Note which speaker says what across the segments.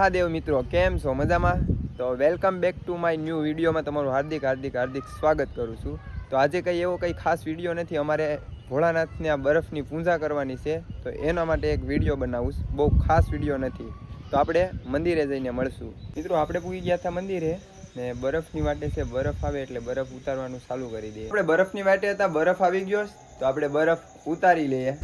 Speaker 1: મહાદેવ મિત્રો, કેમ છો? મજામાં? તો welcome back to my new વિડીયોમાં તમારું હાર્દિક સ્વાગત કરું છું. તો આજે કંઈ એવો કંઈ ખાસ વિડીયો નથી, અમારે ભોળાનાથને આ બરફની પૂજા કરવાની છે, તો એના માટે એક વિડીયો બનાવું. બહુ ખાસ વિડીયો નથી, તો આપણે મંદિરે જઈને મળશું. મિત્રો, આપણે પૂગી ગયા હતા મંદિરે ને બરફની વાટે છે. બરફ આવે એટલે બરફ ઉતારવાનું ચાલુ કરી દઈએ. આપણે બરફની વાટે હતા, બરફ આવી ગયો, તો આપણે બરફ ઉતારી લઈએ.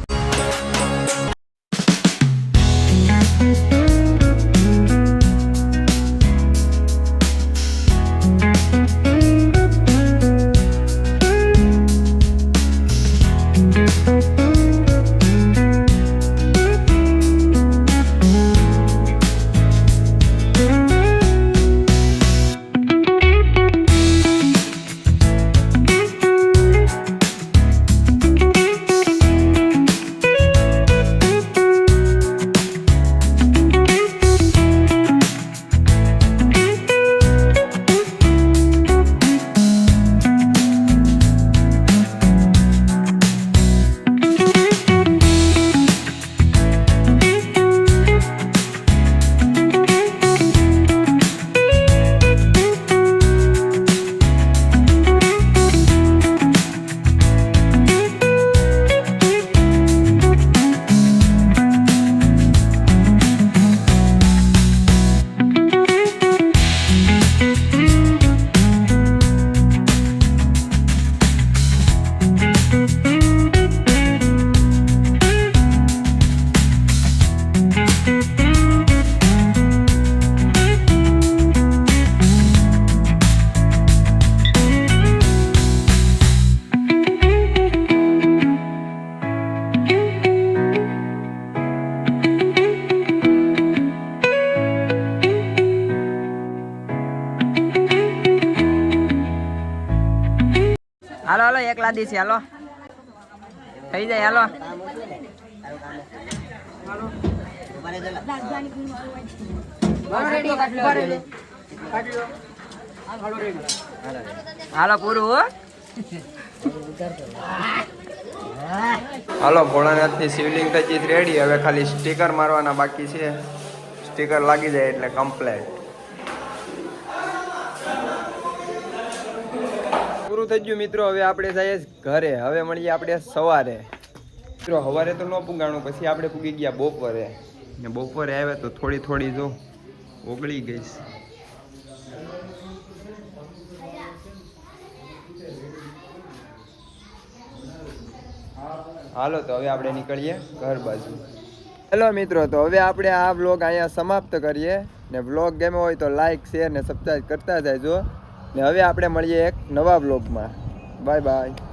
Speaker 2: હાલો હાલો એક લાદી છે, હાલો થઈ જાય. હાલો હાલો પૂરું.
Speaker 1: હાલો, ભોળાનાથની શિવલિંગ થઈ રેડી. હવે ખાલી સ્ટીકર મારવાના બાકી છે. સ્ટીકર લાગી જાય એટલે કમ્પ્લેટ પૂરું થઈ ગયું. મિત્રો, હવે આપણે જઈએ ઘરે. હવે મળીએ આપણે સવારે. મિત્રો, સવારે તો ન પૂગાણું, પછી આપણે પૂગી ગયા બપોરે. ને બપોરે આવ્યા તો થોડી જો ઓગળી ગઈ. હાલો, તો હવે આપણે નીકળીએ ઘર બાજુ. હેલો મિત્રો, તો હવે આપણે આ વ્લોગ અહીંયા સમાપ્ત કરીએ. ને વ્લોગ ગમ્યો હોય તો લાઈક, શેર ને સબસ્ક્રાઈબ કરતા જાયજો. ને હવે આપણે મળીએ એક નવા વ્લોગમાં. Bye bye.